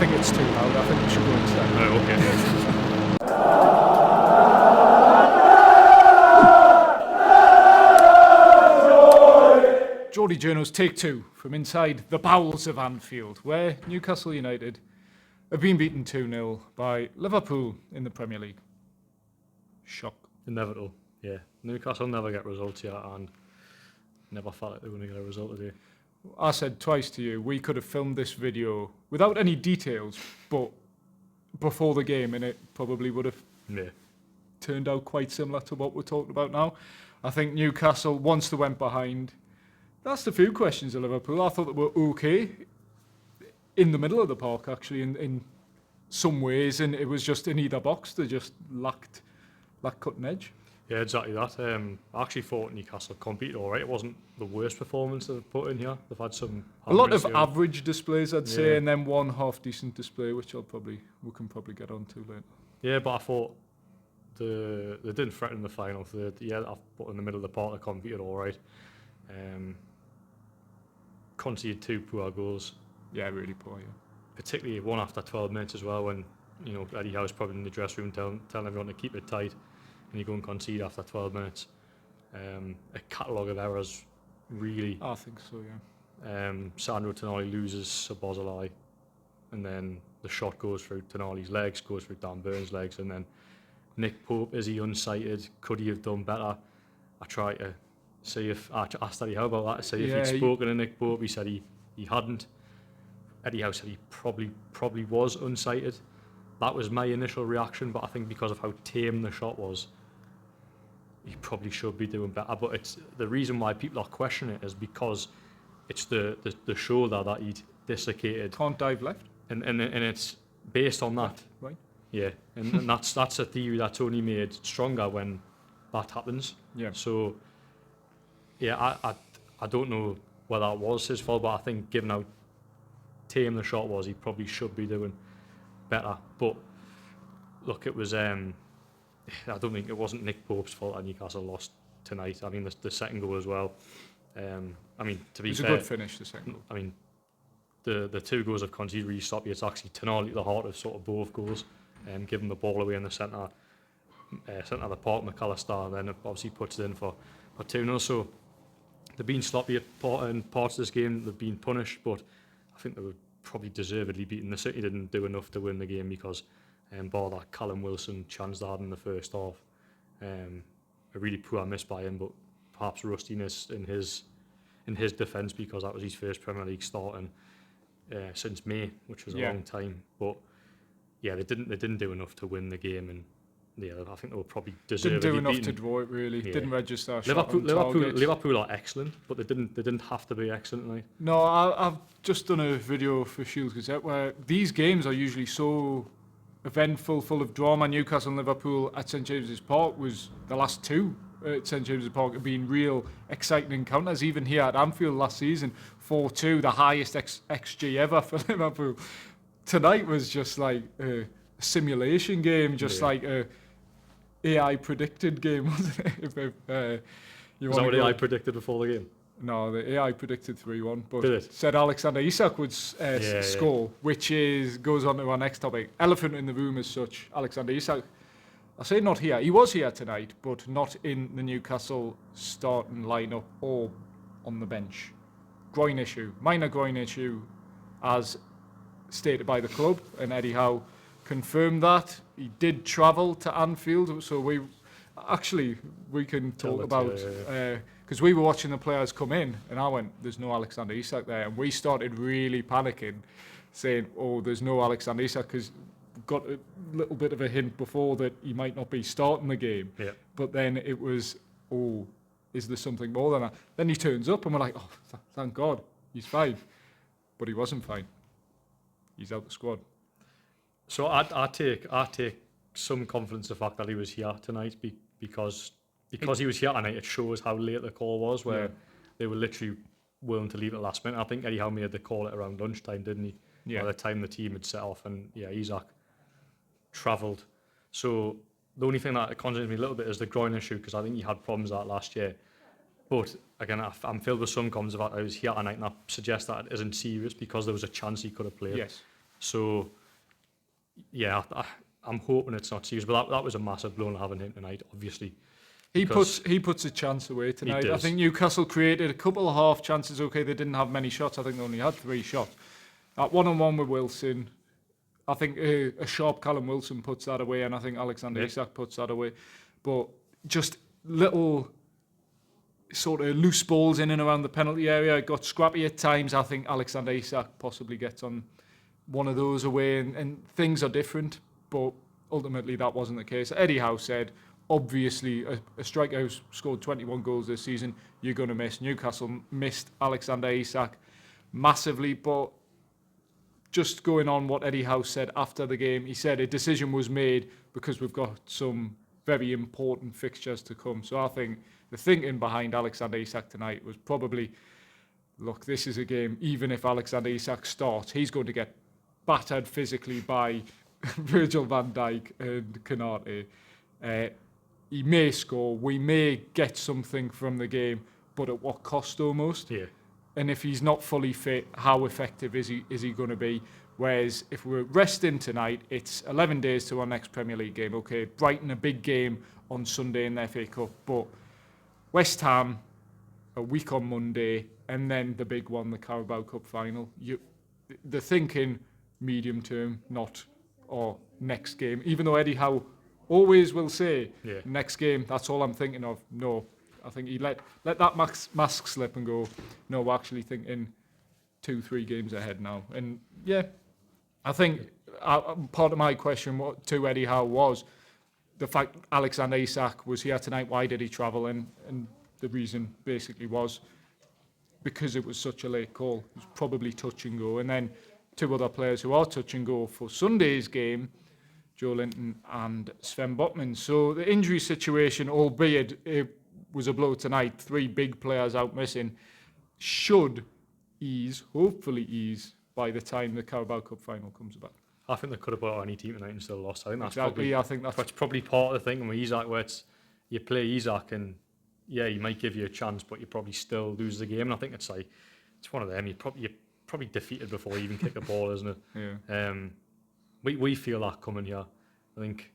think it's too loud. I think we should go instead. Oh, okay. Geordie Journo's take two from inside the bowels of Anfield, where Newcastle United have been beaten 2-0 by Liverpool in the Premier League. Shock. Inevitable, yeah. Newcastle never get results here and never felt like they were going to get a result today. I said twice to you, we could have filmed this video without any details, but before the game, and it probably would have turned out quite similar to what we're talking about now. I think Newcastle, once they went behind, asked a few questions of Liverpool. I thought they were okay in the middle of the park, actually, in some ways, and it was just in either box. They just lacked cutting edge. Yeah, exactly that. I actually thought Newcastle competed all right. It wasn't the worst performance they've put in here. They've had some... A lot of average displays, I'd say, and then one half-decent display, which we can probably get on to later. Yeah, but I thought they didn't threaten the final. I thought in the middle of the park they competed all right. Conceded 2 poor goals. Yeah, really poor, yeah. Particularly one after 12 minutes as well, when Eddie Howe's probably in the dressing room telling everyone to keep it tight, and you go and concede after 12 minutes. A catalogue of errors, really. I think so, yeah. Sandro Tonali loses Szoboszlai, and then the shot goes through Tonali's legs, goes through Dan Burns' legs, and then Nick Pope, is he unsighted? Could he have done better? I tried to see if... I asked Eddie Howe about that, see if he'd spoken to Nick Pope. He said he hadn't. Eddie Howe said he probably was unsighted. That was my initial reaction, but I think because of how tame the shot was, he probably should be doing better. But it's the reason why people are questioning it is because it's the shoulder that he'd dislocated. Can't dive left. And it's based on that. Right. Yeah, and that's a theory that's only made stronger when that happens. Yeah. So, yeah, I don't know whether that was his fault, but I think given how tame the shot was, he probably should be doing better. But look, it was I don't think it wasn't Nick Pope's fault that Newcastle lost tonight. I mean, the second goal as well. I mean, to be fair, it was a good finish, the second goal. I mean, the 2 goals of conceded really stopped you. It's actually Tonali at the heart of sort of both goals, giving the ball away in the centre of the park. McAllister then obviously puts it in for 2-0. So they've been sloppy in parts of this game. They've been punished, but I think they were probably deservedly beaten. The City didn't do enough to win the game because bar that Callum Wilson chance they had in the first half, a really poor miss by him, but perhaps rustiness in his defence, because that was his first Premier League start since May, which was a long time. But yeah, they didn't do enough to win the game, and yeah, I think they were probably deservedly didn't do enough beaten. to draw it, really. Yeah. Didn't register. Liverpool are excellent, but they didn't have to be excellent tonight. No, I've just done a video for Shields Gazette where these games are usually so eventful, full of drama. Newcastle and Liverpool at St James's Park was the last 2 at St James's Park have been real exciting encounters. Even here at Anfield last season, 4-2, the highest XG ever for Liverpool. Tonight was just like a simulation game, just like a AI predicted game, wasn't it? Is that what AI predicted before the game? No, the AI predicted 3-1, but Did it? said Alexander Isak would score, which goes on to our next topic. Elephant in the room as such, Alexander Isak. I say not here. He was here tonight, but not in the Newcastle starting lineup or on the bench. Groin issue, minor groin issue, as stated by the club, and Eddie Howe confirmed that. He did travel to Anfield, so we can talk about, because we were watching the players come in, and I went, there's no Alexander Isak there, and we started really panicking, saying, oh, there's no Alexander Isak, because we got a little bit of a hint before that he might not be starting the game. Yeah. But then it was, oh, is there something more than that? Then he turns up, and we're like, oh, thank God, he's fine. But he wasn't fine. He's out the squad. So I take some confidence in the fact that he was here tonight because he was here tonight. It shows how late the call was, where they were literally willing to leave at the last minute. I think Eddie Howe made the call at around lunchtime, didn't he? Yeah. By the time the team had set off, and Isak travelled. So the only thing that concerns me a little bit is the groin issue, because I think he had problems with that last year. But again, I'm filled with some comments about how he was here tonight, and I suggest that it isn't serious because there was a chance he could have played. Yes. So, yeah, I'm hoping it's not serious, but that was a massive blow having him tonight, obviously. He puts a chance away tonight. I think Newcastle created a couple of half chances. Okay, they didn't have many shots. I think they only had 3 shots. At 1-on-1 with Wilson, I think a sharp Callum Wilson puts that away, and I think Alexander Isak puts that away. But just little sort of loose balls in and around the penalty area. It got scrappy at times. I think Alexander Isak possibly gets on one of those away, and things are different. But ultimately, that wasn't the case. Eddie Howe said, obviously, a striker who's scored 21 goals this season, you're going to miss. Newcastle missed Alexander Isak massively, but just going on what Eddie Howe said after the game, he said a decision was made because we've got some very important fixtures to come. So I think the thinking behind Alexander Isak tonight was probably, look, this is a game, even if Alexander Isak starts, he's going to get battered physically by Virgil van Dijk and Konate. He may score, we may get something from the game, but at what cost almost? Yeah. And if he's not fully fit, how effective is he going to be? Whereas if we're resting tonight, it's 11 days to our next Premier League game. Okay, Brighton, a big game on Sunday in the FA Cup, but West Ham, a week on Monday, and then the big one, the Carabao Cup final. The thinking medium term, not or next game. Even though Eddie Howe always will say, next game, that's all I'm thinking of. No, I think he let that mask slip and go, no, we're actually thinking 2-3 games ahead now. And yeah, I think part of my question to Eddie Howe was the fact Alexander Isak was here tonight. Why did he travel? And the reason basically was because it was such a late call. It was probably touch and go. And then 2 other players who are touch and go for Sunday's game, Joe Linton and Sven Botman. So the injury situation, albeit it was a blow tonight, 3 big players out missing, should hopefully ease by the time the Carabao Cup final comes about. I think they could have bought any team tonight and still lost. I think that's that's probably part of the thing with Isak, where you play Isak and he might give you a chance, but you probably still lose the game. And I think it's one of them. You're probably defeated before you even kick a ball, isn't it? Yeah. We feel that coming here. I think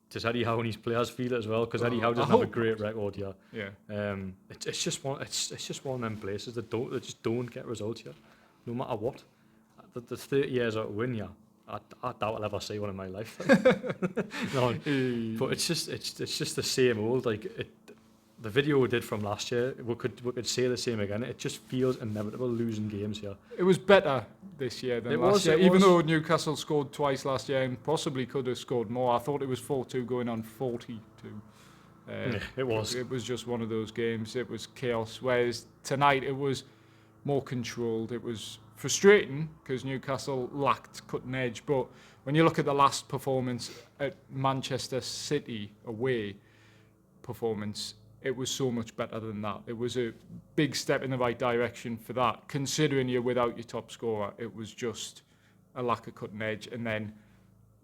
does Eddie Howe and his players feel it as well, because Eddie Howe doesn't have a great record here. Yeah. It's just one of them places that just don't get results here, no matter what. The 30 years out of win here, I doubt I'll ever see one in my life. No, but it's just the same old. The video we did from last year, we could say the same again. It just feels inevitable losing games here. It was better this year than last year. Even though Newcastle scored twice last year and possibly could have scored more, I thought it was 4-2 going on 42. It was. It was just one of those games. It was chaos. Whereas tonight it was more controlled. It was frustrating because Newcastle lacked cutting edge. But when you look at the last performance at Manchester City away performance, it was so much better than that. It was a big step in the right direction for that. Considering you're without your top scorer, it was just a lack of cutting edge, and then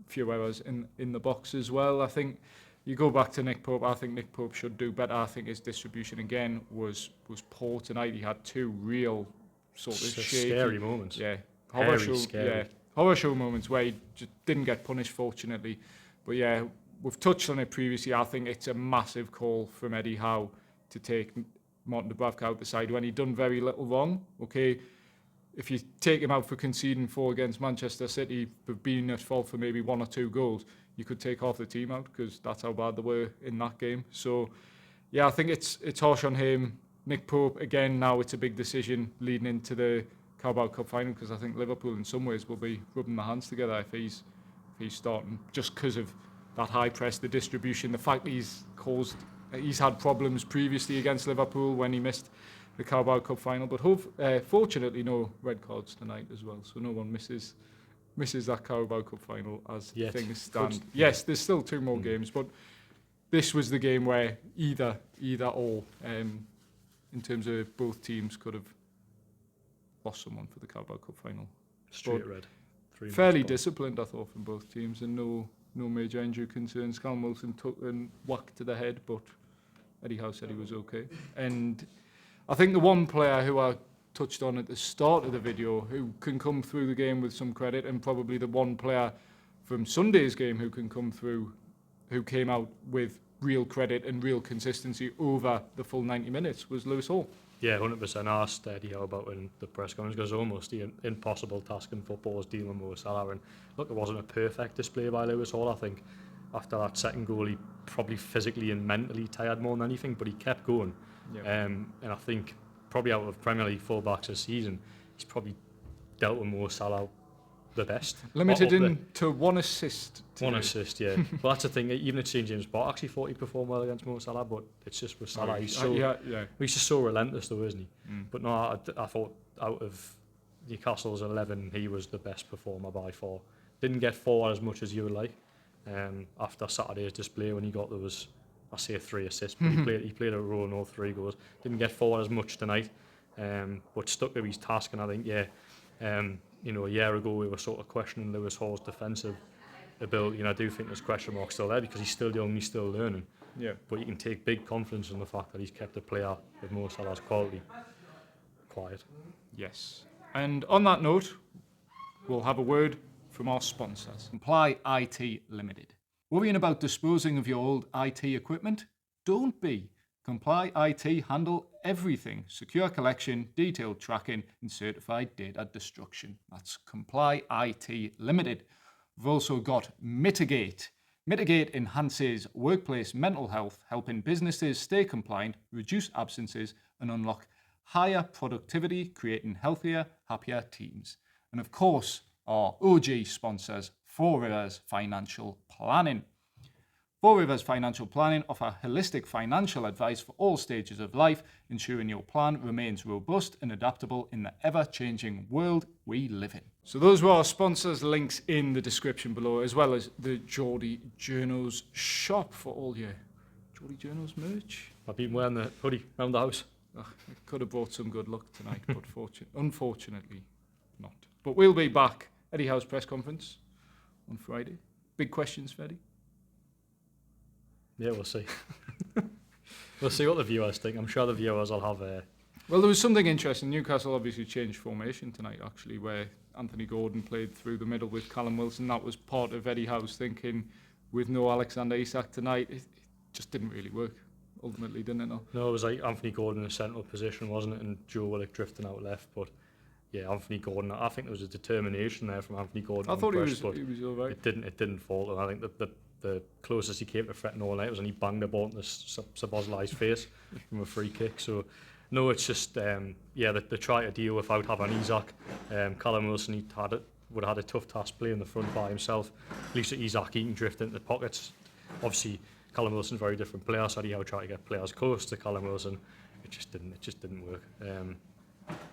a few errors in the box as well. I think you go back to Nick Pope. I think Nick Pope should do better. I think his distribution again was poor tonight. He had 2 real sort of shaky, scary moments. Yeah, horror show moments where he just didn't get punished, fortunately. But yeah, we've touched on it previously. I think it's a massive call from Eddie Howe to take Martin Dubravka out the side when he'd done very little wrong. Okay, if you take him out for conceding 4 against Manchester City, for being at fault for maybe 1 or 2 goals, you could take half the team out because that's how bad they were in that game. So, yeah, I think it's harsh on him. Nick Pope, again, now it's a big decision leading into the Carabao Cup final, because I think Liverpool in some ways will be rubbing their hands together if he's starting, just because of that high press, the distribution, the fact he's had problems previously against Liverpool when he missed the Carabao Cup final. But fortunately, no red cards tonight as well, so no one misses that Carabao Cup final as things stand. Yes, there's still 2 more games, but this was the game where either or, in terms of both teams, could have lost someone for the Carabao Cup final. Straight red. Fairly disciplined, I thought, from both teams, and no major injury concerns. Callum Wilson took and whacked to the head, but Eddie Howe said he was okay. And I think the one player who I touched on at the start of the video, who can come through the game with some credit, and probably the one player from Sunday's game who can come through, who came out with real credit and real consistency over the full 90 minutes, was Lewis Hall. Yeah, 100%. I asked Eddie Howe about it in the press conference, because almost the impossible task in football is dealing with Mo Salah. And look, it wasn't a perfect display by Lewis Hall. I think after that second goal, he probably physically and mentally tired more than anything, but he kept going. Yep. And I think probably out of Premier League fullbacks this season, he's probably dealt with Mo Salah the best. Limited into one assist. One assist, yeah. Well, that's the thing. Even at St James Park, actually thought he performed well against Mo Salah, but it's just with Salah. He's so he's just so relentless, though, isn't he? But no, I thought out of Newcastle's 11, he was the best performer by far. Didn't get forward as much as you would like. After Saturday's display, when he got those, I say 3 assists, but he played a role in all 3 goals. Didn't get forward as much tonight, but stuck to his task. And I think, a year ago we were sort of questioning Lewis Hall's defensive ability, and I do think there's question marks still there, because he's still young, he's still learning. Yeah. But you can take big confidence in the fact that he's kept a player with Mo Salah's quality quiet. Yes. And on that note, we'll have a word from our sponsors. Comply IT Limited. Worrying about disposing of your old IT equipment? Don't be. Comply IT handle everything. Secure collection, detailed tracking, and certified data destruction. That's Comply IT Limited. We've also got Mitigate. Mitigate enhances workplace mental health, helping businesses stay compliant, reduce absences, and unlock higher productivity, creating healthier, happier teams. And of course, our OG sponsors, 4 Rivers Financial Planning. 4 Rivers Financial Planning offer holistic financial advice for all stages of life, ensuring your plan remains robust and adaptable in the ever-changing world we live in. So those were our sponsors, links in the description below, as well as the Geordie Journos shop for all your Geordie Journos merch. I've been wearing the hoodie around the house. I could have brought some good luck tonight, but unfortunately not. But we'll be back. Eddie Howe's press conference on Friday. Big questions for Eddie. Yeah, we'll see. We'll see what the viewers think. I'm sure the viewers will have a... Well, there was something interesting. Newcastle obviously changed formation tonight, actually, where Anthony Gordon played through the middle with Callum Wilson. That was part of Eddie Howe's thinking with no Alexander Isak tonight. It just didn't really work, ultimately, didn't it? No, it was like Anthony Gordon in a central position, wasn't it? And Joe Willock drifting out left. But yeah, Anthony Gordon, I think there was a determination there from Anthony Gordon. I thought he was all right. It didn't falter. I think that the closest he came to threatening all night was when he banged the ball into Szoboszlai's face from a free kick. So, no, it's just, they try to deal without having Isak. Callum Wilson, would have had a tough task playing the front by himself. At least Isak, he can drift into the pockets. Obviously, Callum Wilson's a very different player, so Eddie Howe tried to get players close to Callum Wilson. It just didn't work.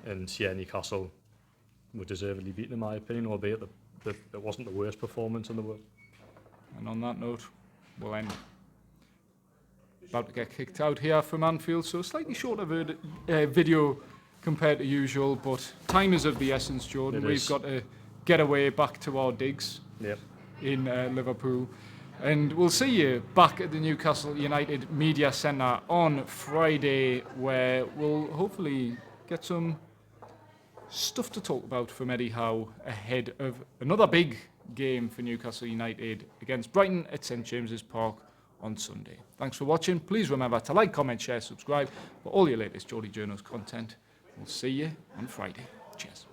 Newcastle were deservedly beaten, in my opinion, albeit it wasn't the worst performance in the world. And on that note, we'll end. About to get kicked out here from Anfield, so slightly shorter video compared to usual, but time is of the essence, Jordan. We've got to get away back to our digs in Liverpool. And we'll see you back at the Newcastle United Media Centre on Friday, where we'll hopefully get some stuff to talk about from Eddie Howe ahead of another big game for Newcastle United against Brighton at St James's Park on Sunday. Thanks for watching. Please remember to like, comment, share, subscribe for all your latest Geordie Journos content. We'll see you on Friday. Cheers.